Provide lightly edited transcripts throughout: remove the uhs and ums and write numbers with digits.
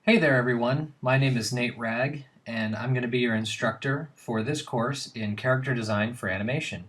Hey there everyone, my name is Nate Wragg and I'm going to be your instructor for this course in character design for animation.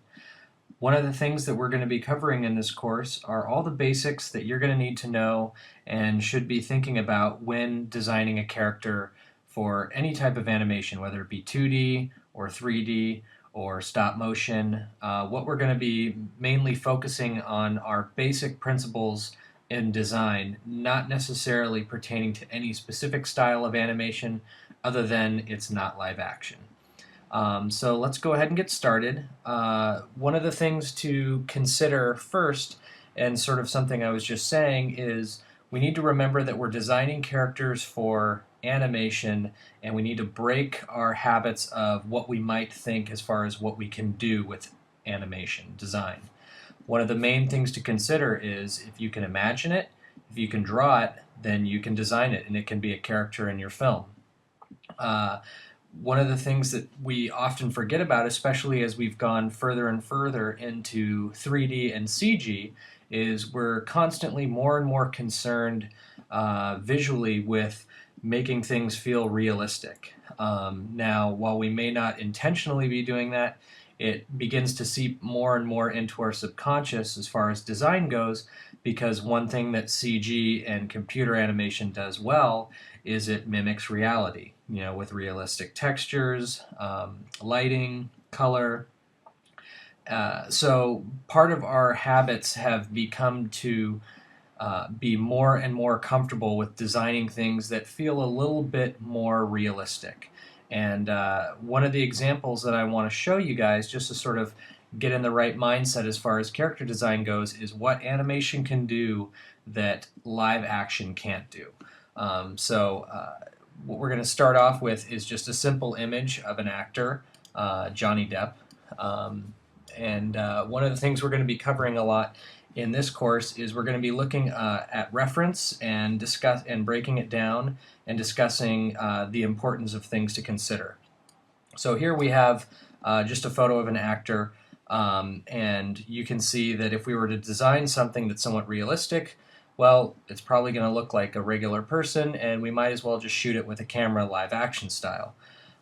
One of the things that we're going to be covering in this course are all the basics that you're going to need to know and should be thinking about when designing a character for any type of animation, whether it be 2D or 3D or stop motion. What we're going to be mainly focusing on are basic principles in design, not necessarily pertaining to any specific style of animation other than it's not live action. So let's go ahead and get started. One of the things to consider first, and sort of something I was just saying, is we need to remember that we're designing characters for animation and we need to break our habits of what we might think as far as what we can do with animation design. One of the main things to consider is if you can imagine it, if you can draw it, then you can design it and it can be a character in your film. One of the things that we often forget about, especially as we've gone further and further into 3D and CG, is we're constantly more and more concerned visually with making things feel realistic. Now, while we may not intentionally be doing that, it begins to seep more and more into our subconscious as far as design goes, because one thing that CG and computer animation does well is it mimics reality, with realistic textures, lighting, color. So part of our habits have become to be more and more comfortable with designing things that feel a little bit more realistic. And one of the examples that I want to show you guys, just to sort of get in the right mindset as far as character design goes, is what animation can do that live action can't do. What we're going to start off with is just a simple image of an actor, Johnny Depp. One of the things we're going to be covering a lot in this course is we're going to be looking at reference and breaking it down and discussing the importance of things to consider. So here we have just a photo of an actor, and you can see that if we were to design something that's somewhat realistic, well, it's probably going to look like a regular person, and we might as well just shoot it with a camera live action style.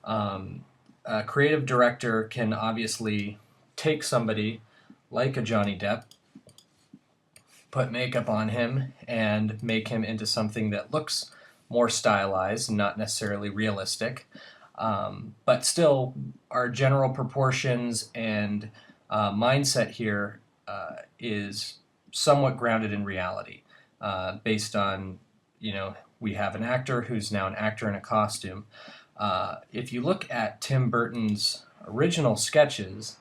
A creative director can obviously take somebody like a Johnny Depp, put makeup on him, and make him into something that looks more stylized, not necessarily realistic. But still, our general proportions and mindset here is somewhat grounded in reality, based on, we have an actor who's now an actor in a costume. If you look at Tim Burton's original sketches,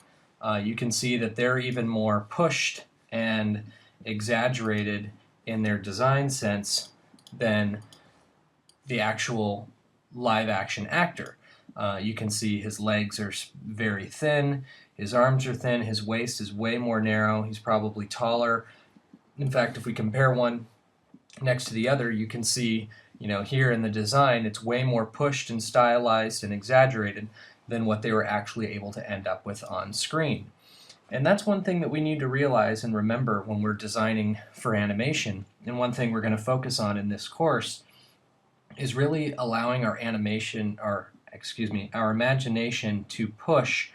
you can see that they're even more pushed and exaggerated in their design sense than the actual live action actor. You can see his legs are very thin, his arms are thin, his waist is way more narrow, he's probably taller. In fact, if we compare one next to the other, you can see, here in the design, it's way more pushed and stylized and exaggerated than what they were actually able to end up with on screen. And that's one thing that we need to realize and remember when we're designing for animation. And one thing we're going to focus on in this course is really allowing our imagination to push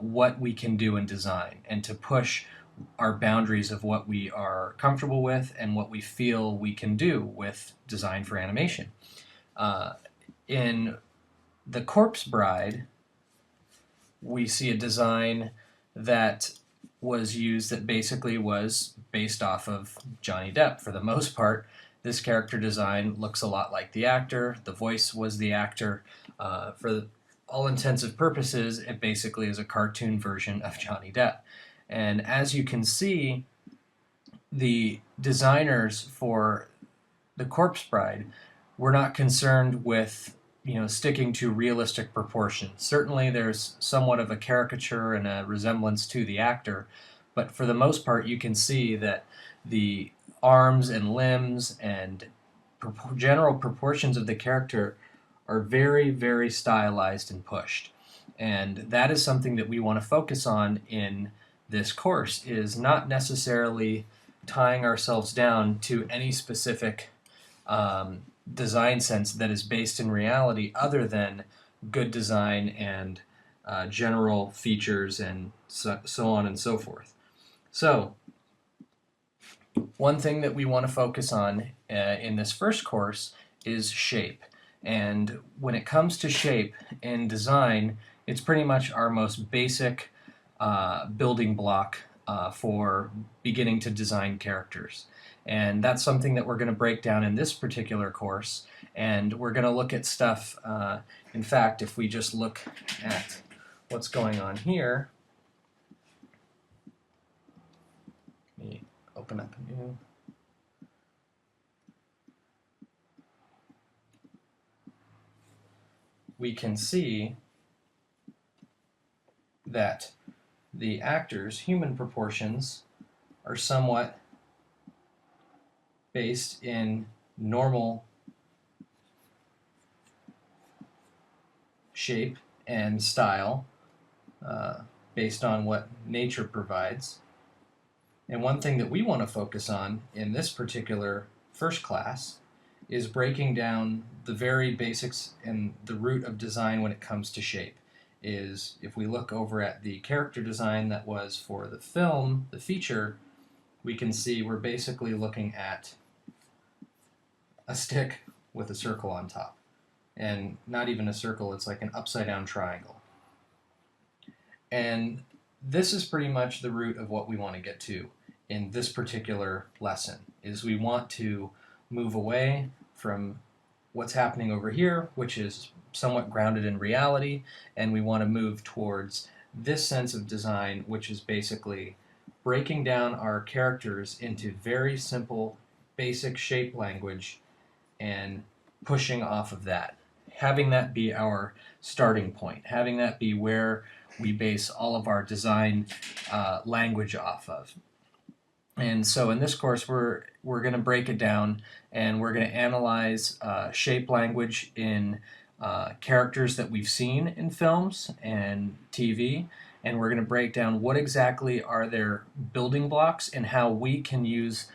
what we can do in design, and to push our boundaries of what we are comfortable with and what we feel we can do with design for animation. In The Corpse Bride, we see a design that was used that basically was based off of Johnny Depp. For the most part, this character design looks a lot like the actor. The voice was the actor. For all intensive purposes, it basically is a cartoon version of Johnny Depp. And as you can see, the designers for The Corpse Bride were not concerned with sticking to realistic proportions. Certainly there's somewhat of a caricature and a resemblance to the actor, but for the most part you can see that the arms and limbs and general proportions of the character are very, very stylized and pushed. And that is something that we want to focus on in this course, is not necessarily tying ourselves down to any specific design sense that is based in reality other than good design and general features and so on and so forth. So one thing that we want to focus on in this first course is shape. And when it comes to shape in design, it's pretty much our most basic building block for beginning to design characters. And that's something that we're going to break down in this particular course. And we're going to look at stuff, in fact, if we just look at what's going on here, let me open up a new. We can see that the actor's human proportions are somewhat based in normal shape and style based on what nature provides. And one thing that we want to focus on in this particular first class is breaking down the very basics and the root of design when it comes to shape. Is if we look over at the character design that was for the film, the feature, we can see we're basically looking at a stick with a circle on top. And not even a circle, it's like an upside down triangle. And this is pretty much the root of what we want to get to in this particular lesson, is we want to move away from what's happening over here, which is somewhat grounded in reality, and we want to move towards this sense of design, which is basically breaking down our characters into very simple, basic shape language and pushing off of that. Having that be our starting point, having that be where we base all of our design language off of. And so in this course, we're going to break it down and we're going to analyze shape language in characters that we've seen in films and TV, and we're going to break down what exactly are their building blocks and how we can use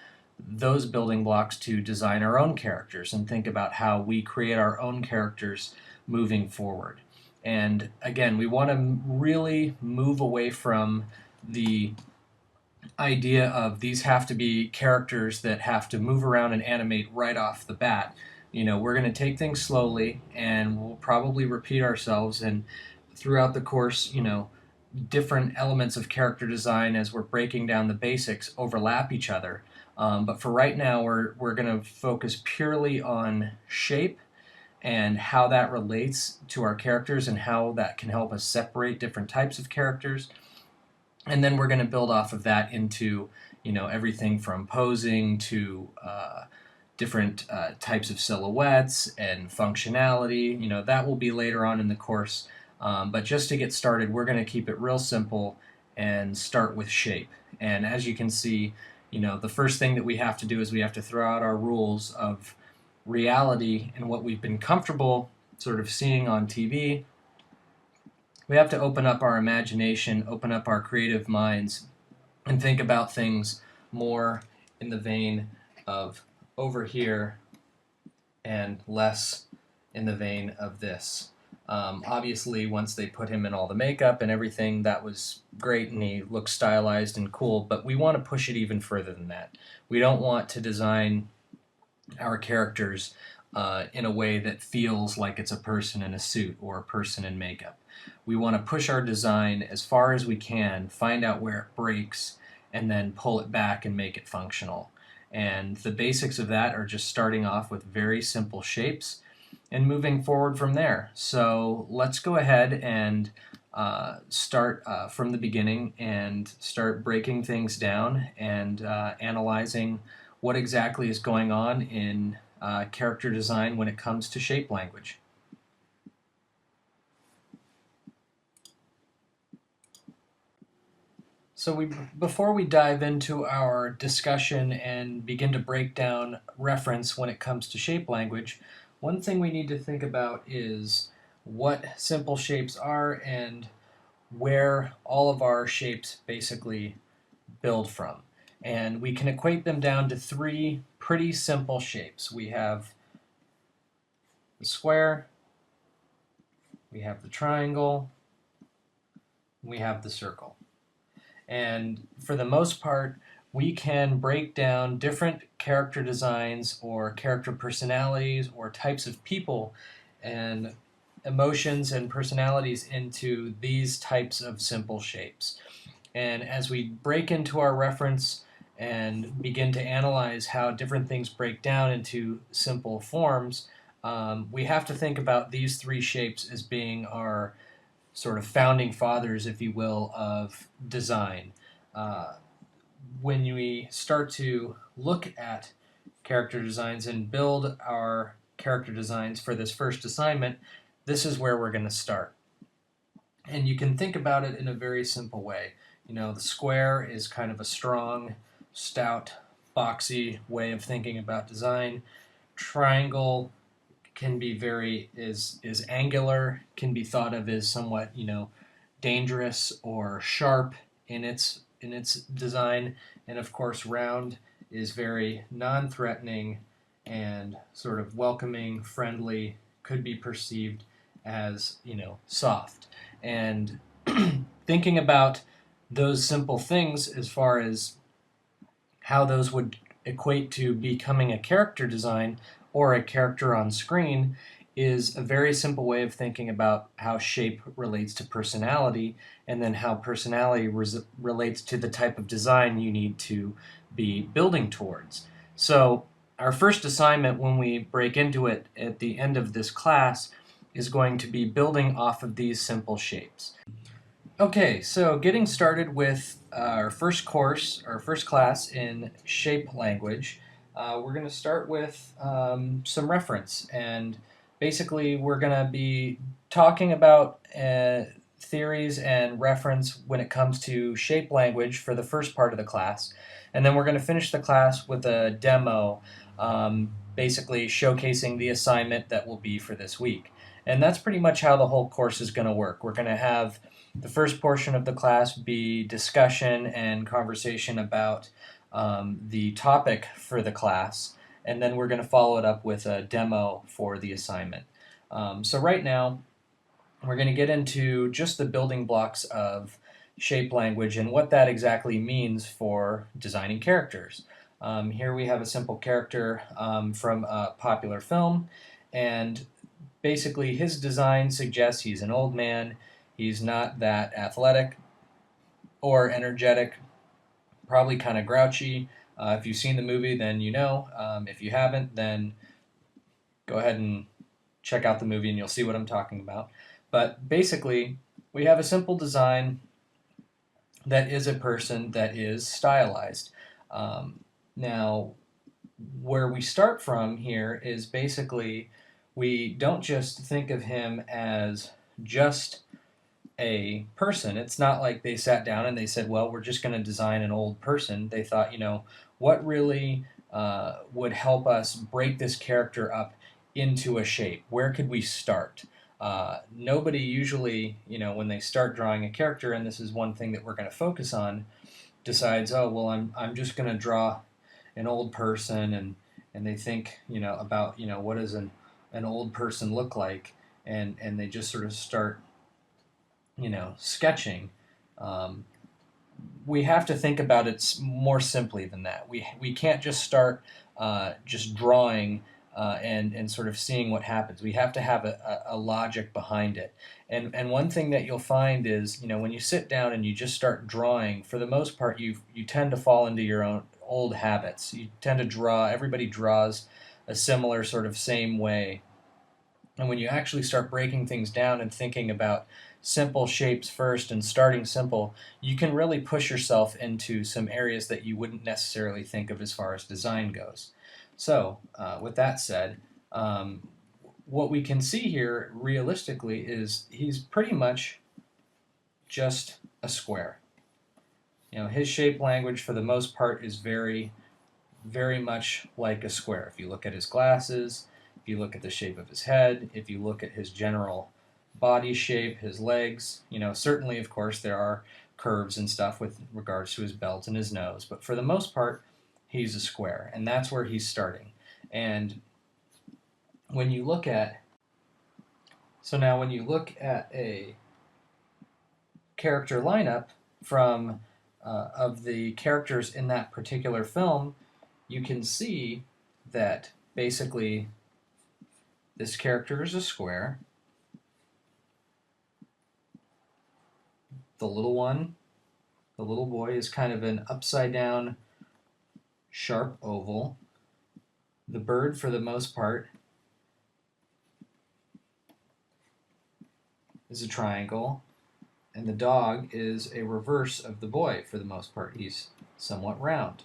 those building blocks to design our own characters and think about how we create our own characters moving forward. And again, we want to really move away from the idea of these have to be characters that have to move around and animate right off the bat. You know, we're going to take things slowly and we'll probably repeat ourselves, and throughout the course, you know, different elements of character design as we're breaking down the basics overlap each other. But for right now, we're going to focus purely on shape and how that relates to our characters and how that can help us separate different types of characters. And then we're going to build off of that into, you know, everything from posing to different types of silhouettes and functionality. You know, that will be later on in the course. But just to get started, we're going to keep it real simple and start with shape. And as you can see, you know, the first thing that we have to do is we have to throw out our rules of reality and what we've been comfortable sort of seeing on TV. We have to open up our imagination, open up our creative minds, and think about things more in the vein of over here and less in the vein of this. Obviously, once they put him in all the makeup and everything, that was great and he looked stylized and cool, but we want to push it even further than that. We don't want to design our characters in a way that feels like it's a person in a suit or a person in makeup. We want to push our design as far as we can, find out where it breaks, and then pull it back and make it functional. And the basics of that are just starting off with very simple shapes and moving forward from there. So let's go ahead and start from the beginning and start breaking things down and analyzing what exactly is going on in character design when it comes to shape language. So before we dive into our discussion and begin to break down reference when it comes to shape language, one thing we need to think about is what simple shapes are and where all of our shapes basically build from. And we can equate them down to three pretty simple shapes. We have the square, we have the triangle, we have the circle. And for the most part, we can break down different character designs or character personalities or types of people and emotions and personalities into these types of simple shapes. And as we break into our reference and begin to analyze how different things break down into simple forms, we have to think about these three shapes as being our sort of founding fathers, if you will, of design. Uh, when we start to look at character designs and build our character designs for this first assignment, this is where we're going to start. And you can think about it in a very simple way. You know, the square is kind of a strong, stout, boxy way of thinking about design. Triangle can be is angular, can be thought of as somewhat, dangerous or sharp in its design. And of course, round is very non-threatening and sort of welcoming, friendly, could be perceived as, soft. And thinking about those simple things as far as how those would equate to becoming a character design or a character on screen is a very simple way of thinking about how shape relates to personality, and then how personality relates to the type of design you need to be building towards. So our first assignment, when we break into it at the end of this class, is going to be building off of these simple shapes. Okay, so getting started with our first course, our first class in shape language, we're going to start with some reference. And basically, we're going to be talking about theories and reference when it comes to shape language for the first part of the class. And then we're going to finish the class with a demo, basically showcasing the assignment that will be for this week. And that's pretty much how the whole course is going to work. We're going to have the first portion of the class be discussion and conversation about the topic for the class, and then we're going to follow it up with a demo for the assignment. So right now, we're going to get into just the building blocks of shape language and what that exactly means for designing characters. Here we have a simple character from a popular film, and basically his design suggests he's an old man. He's not that athletic or energetic, probably kind of grouchy. If you've seen the movie, then you know. If you haven't, then go ahead and check out the movie and you'll see what I'm talking about. But basically, we have a simple design that is a person that is stylized. Now, where we start from here is basically we don't just think of him as just a person. It's not like they sat down and they said, well, we're just going to design an old person. They thought, what really would help us break this character up into a shape? Where could we start? Nobody usually, when they start drawing a character, and this is one thing that we're going to focus on, decides, oh, well, I'm just going to draw an old person, and they think, about, what does an old person look like, and they just sort of start sketching. We have to think about it more simply than that. We can't just start just drawing and sort of seeing what happens. We have to have a logic behind it. And one thing that you'll find is, when you sit down and you just start drawing, for the most part, you tend to fall into your own old habits. You tend to draw. Everybody draws a similar sort of same way. And when you actually start breaking things down and thinking about simple shapes first and starting simple, you can really push yourself into some areas that you wouldn't necessarily think of as far as design goes. So, with that said, what we can see here realistically is he's pretty much just a square. His shape language for the most part is very, very much like a square. If you look at his glasses, if you look at the shape of his head, if you look at his general body shape, his legs, certainly, of course, there are curves and stuff with regards to his belt and his nose, but for the most part, he's a square, and that's where he's starting. And when you look at So now when you look at a character lineup from of the characters in that particular film, you can see that basically this character is a square. The little one, the little boy, is kind of an upside down, sharp oval. The bird, for the most part, is a triangle. And the dog is a reverse of the boy for the most part. He's somewhat round.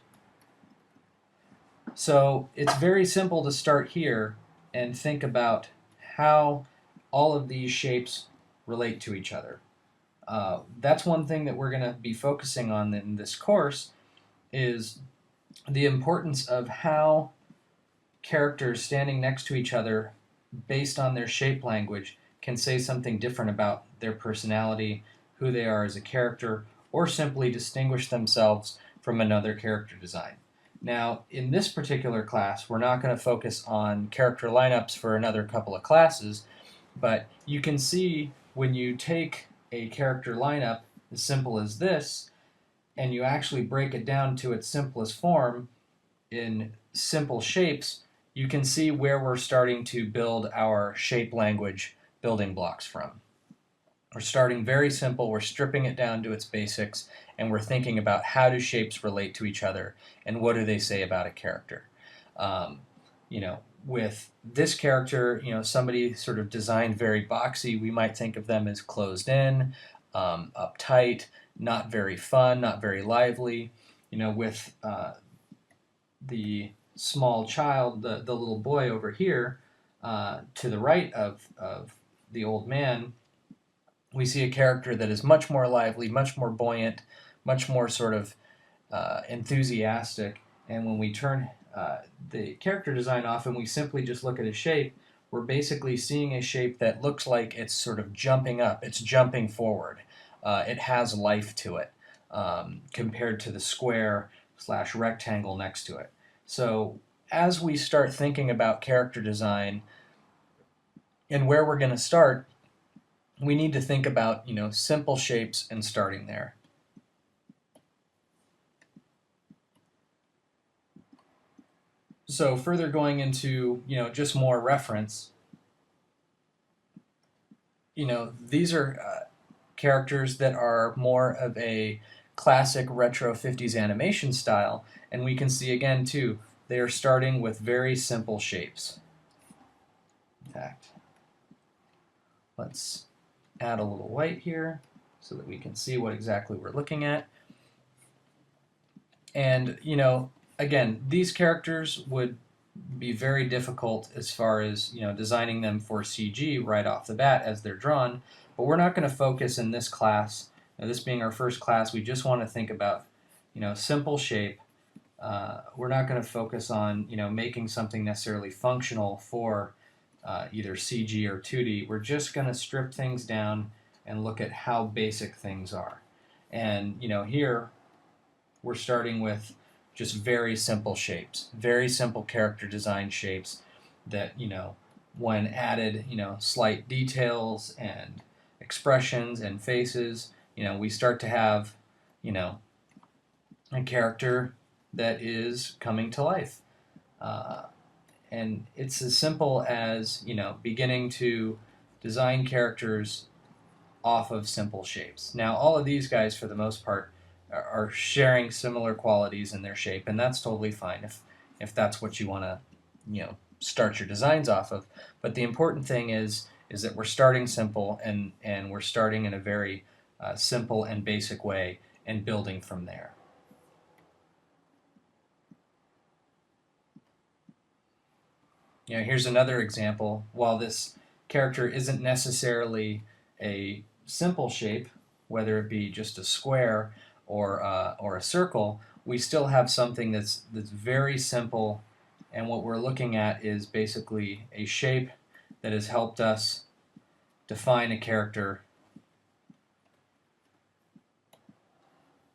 So it's very simple to start here and think about how all of these shapes relate to each other. That's one thing that we're going to be focusing on in this course is the importance of how characters standing next to each other based on their shape language can say something different about their personality, who they are as a character, or simply distinguish themselves from another character design. Now, in this particular class, we're not going to focus on character lineups for another couple of classes, but you can see when you take a character lineup as simple as this, and you actually break it down to its simplest form in simple shapes, you can see where we're starting to build our shape language building blocks from. We're starting very simple, we're stripping it down to its basics, and we're thinking about how do shapes relate to each other and what do they say about a character. With this character, somebody sort of designed very boxy, we might think of them as closed in, uptight, not very fun, not very lively. With the small child, the little boy over here, to the right of the old man, we see a character that is much more lively, much more buoyant, much more sort of enthusiastic. And when we turn the character design off and we simply just look at a shape, we're basically seeing a shape that looks like it's sort of jumping up, it's jumping forward. It has life to it compared to the square / rectangle next to it. So as we start thinking about character design and where we're going to start, we need to think about, simple shapes and starting there. So further going into, just more reference, these are characters that are more of a classic retro 50s animation style, and we can see again too, they are starting with very simple shapes. In fact, let's add a little white here so that we can see what exactly we're looking at. And, again, these characters would be very difficult as far as, designing them for CG right off the bat as they're drawn, but we're not going to focus in this class. This being our first class, we just want to think about, simple shape. We're not going to focus on, making something necessarily functional for either CG or 2D. We're just going to strip things down and look at how basic things are. And, here we're starting with just very simple shapes, very simple character design shapes that, when added, slight details and expressions and faces, we start to have, a character that is coming to life. And it's as simple as, beginning to design characters off of simple shapes. Now, all of these guys, for the most part, are sharing similar qualities in their shape, and that's totally fine if that's what you want to, start your designs off of. But the important thing is that we're starting simple, and we're starting in a very simple and basic way and building from there. Here's another example. While this character isn't necessarily a simple shape, whether it be just a square or a circle, we still have something that's very simple, and what we're looking at is basically a shape that has helped us define a character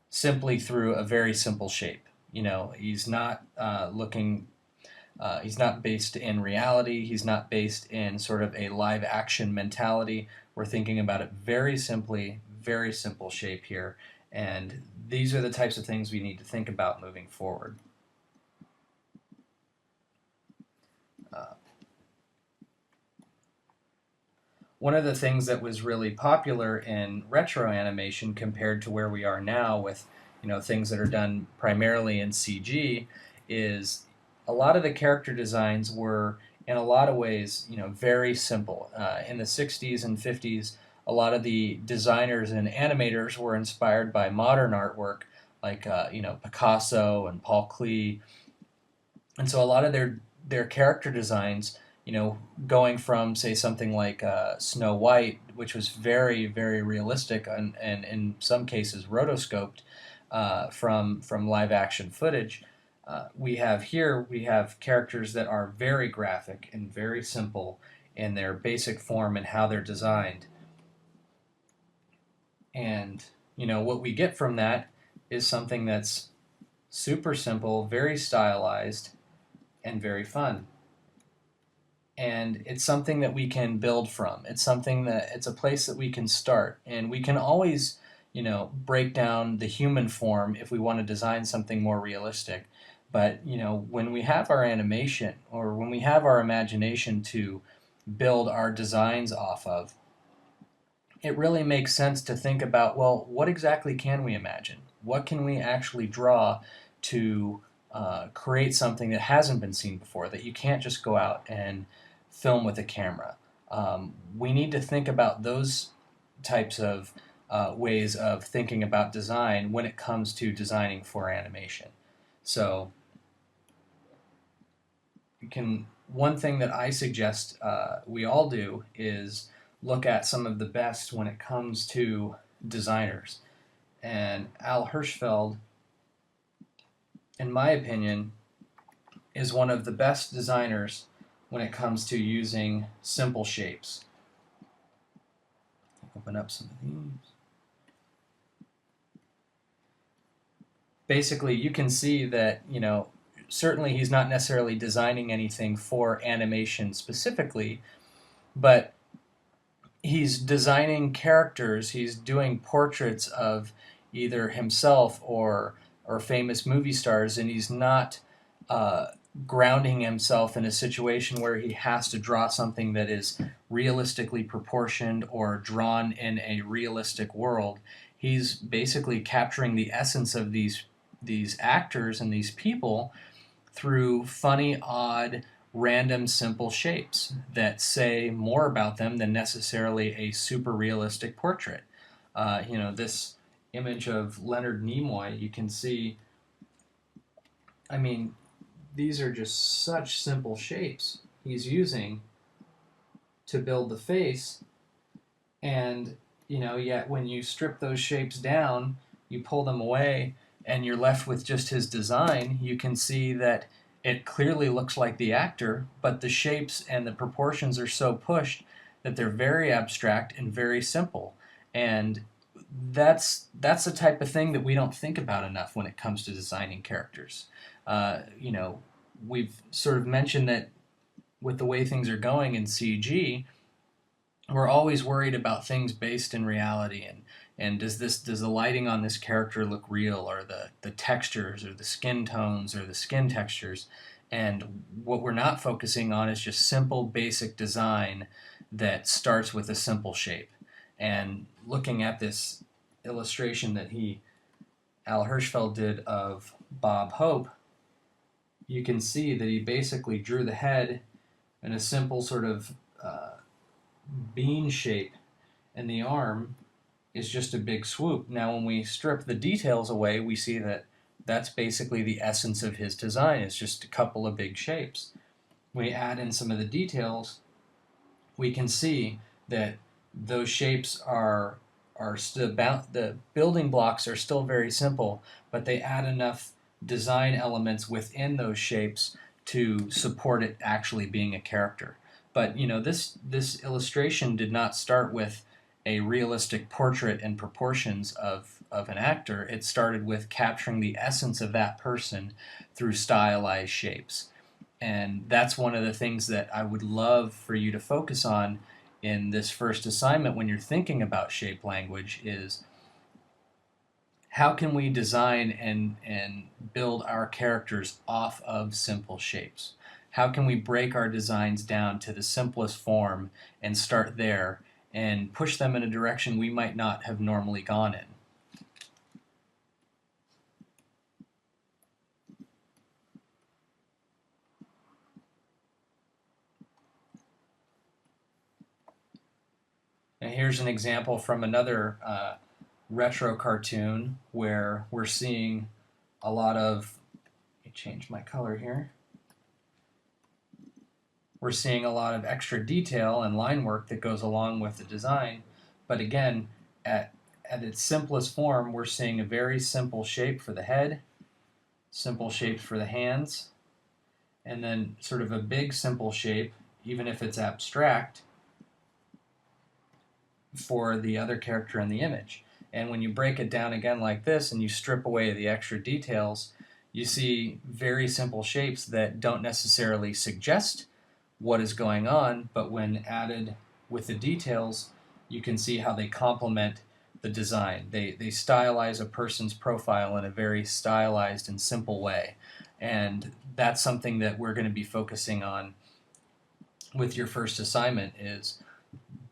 simply through a very simple shape. He's not looking He's not based in reality. He's not based in sort of a live action mentality. We're thinking about it very simply, very simple shape here. And these are the types of things we need to think about moving forward. One of the things that was really popular in retro animation compared to where we are now with things that are done primarily in CG is a lot of the character designs were in a lot of ways very simple. In the 60s and 50s, a lot of the designers and animators were inspired by modern artwork like Picasso and Paul Klee, and so a lot of their character designs, going from say something like Snow White, which was very very realistic and in some cases rotoscoped from live action footage. We have characters that are very graphic and very simple in their basic form and how they're designed. And what we get from that is something that's super simple, very stylized, and very fun. And it's something that we can build from. It's a place that we can start, and we can always break down the human form if we want to design something more realistic. But when we have our animation or when we have our imagination to build our designs off of, it really makes sense to think about, well, what exactly can we imagine? What can we actually draw to create something that hasn't been seen before, that you can't just go out and film with a camera? We need to think about those types of ways of thinking about design when it comes to designing for animation. So one thing that I suggest we all do is look at some of the best when it comes to designers. And Al Hirschfeld, in my opinion, is one of the best designers when it comes to using simple shapes. Open up some of these. Basically, you can see that, certainly he's not necessarily designing anything for animation specifically, but he's designing characters, he's doing portraits of either himself or famous movie stars, and he's not grounding himself in a situation where he has to draw something that is realistically proportioned or drawn in a realistic world. He's basically capturing the essence of these actors and these people through funny, odd, random, simple shapes that say more about them than necessarily a super realistic portrait. This image of Leonard Nimoy, you can see, I mean, these are just such simple shapes he's using to build the face, and yet when you strip those shapes down, you pull them away, and you're left with just his design, you can see that it clearly looks like the actor, but the shapes and the proportions are so pushed that they're very abstract and very simple. And that's the type of thing that we don't think about enough when it comes to designing characters. We've sort of mentioned that with the way things are going in CG, we're always worried about things based in reality, and does the lighting on this character look real, or the textures or the skin tones or the skin textures. And what we're not focusing on is just simple basic design that starts with a simple shape. And looking at this illustration that Al Hirschfeld did of Bob Hope, you can see that he basically drew the head in a simple sort of bean shape, and the arm is just a big swoop. Now when we strip the details away, we see that that's basically the essence of his design. It's just a couple of big shapes. We add in some of the details, we can see that those shapes are still the building blocks are still very simple, but they add enough design elements within those shapes to support it actually being a character. But this illustration did not start with a realistic portrait and proportions of an actor. It started with capturing the essence of that person through stylized shapes. And that's one of the things that I would love for you to focus on in this first assignment when you're thinking about shape language is how can we design and build our characters off of simple shapes? How can we break our designs down to the simplest form and start there and push them in a direction we might not have normally gone in? And here's an example from another retro cartoon where we're seeing a lot of, let me change my color here. We're seeing a lot of extra detail and line work that goes along with the design. But again, at its simplest form, we're seeing a very simple shape for the head, simple shapes for the hands, and then sort of a big simple shape, even if it's abstract, for the other character in the image. And when you break it down again like this and you strip away the extra details, you see very simple shapes that don't necessarily suggest what is going on, but when added with the details, you can see how they complement the design. They stylize a person's profile in a very stylized and simple way. And that's something that we're going to be focusing on with your first assignment is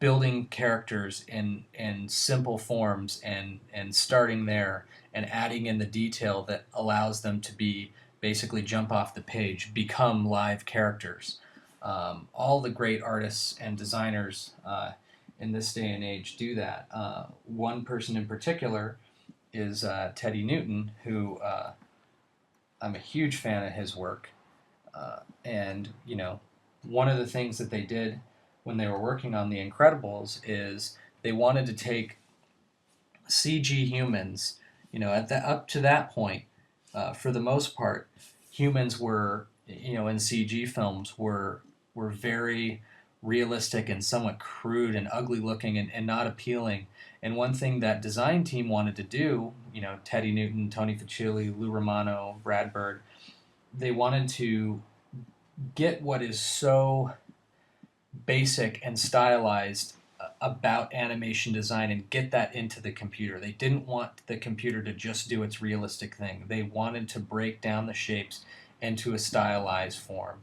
building characters in simple forms and starting there and adding in the detail that allows them to be basically jump off the page, become live characters. All the great artists and designers in this day and age do that. One person in particular is Teddy Newton, who I'm a huge fan of his work. And, you know, one of the things that they did when they were working on The Incredibles is they wanted to take CG humans, you know, up to that point, for the most part, humans were, you know, in CG films were very realistic and somewhat crude and ugly looking and not appealing. And one thing that design team wanted to do, you know, Teddy Newton, Tony Facili, Lou Romano, Brad Bird, they wanted to get what is so basic and stylized about animation design and get that into the computer. They didn't want the computer to just do its realistic thing. They wanted to break down the shapes into a stylized form.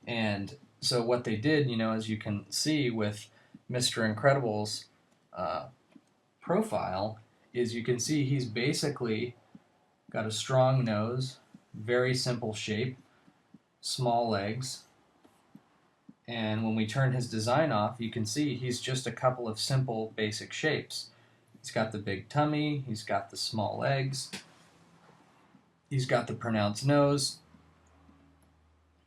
And so what they did, you know, as you can see with Mr. Incredible's profile, is you can see he's basically got a strong nose, very simple shape, small legs, and when we turn his design off, you can see he's just a couple of simple basic shapes. He's got the big tummy, he's got the small legs, he's got the pronounced nose,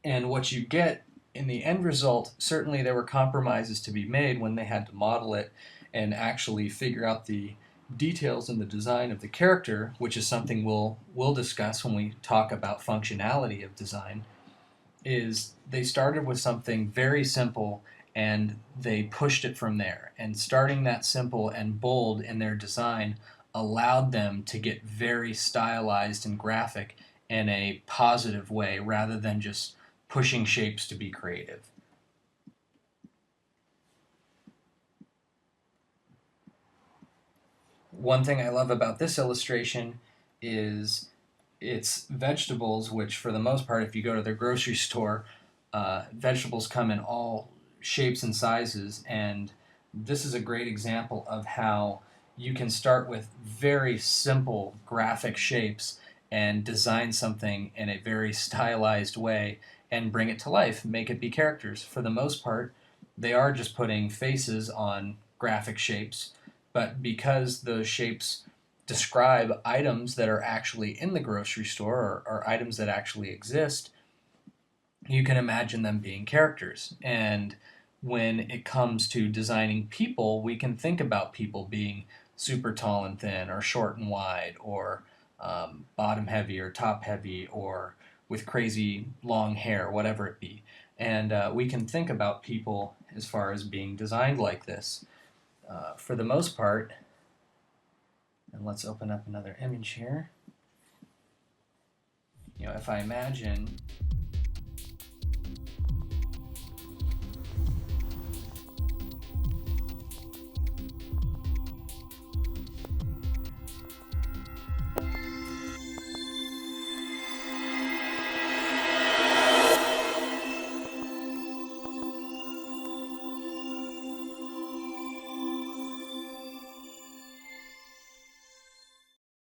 and what you get in the end result, certainly there were compromises to be made when they had to model it and actually figure out the details in the design of the character, which is something we'll discuss when we talk about functionality of design, is they started with something very simple and they pushed it from there. And starting that simple and bold in their design allowed them to get very stylized and graphic in a positive way rather than just pushing shapes to be creative. One thing I love about this illustration is it's vegetables, which for the most part, if you go to the grocery store, vegetables come in all shapes and sizes, and this is a great example of how you can start with very simple graphic shapes and design something in a very stylized way and bring it to life, make it be characters. For the most part, they are just putting faces on graphic shapes, but because those shapes describe items that are actually in the grocery store or items that actually exist, you can imagine them being characters. And when it comes to designing people, we can think about people being super tall and thin, or short and wide, or bottom heavy or top heavy, or with crazy long hair, whatever it be. And we can think about people as far as being designed like this. For the most part, and let's open up another image here. You know, if I imagine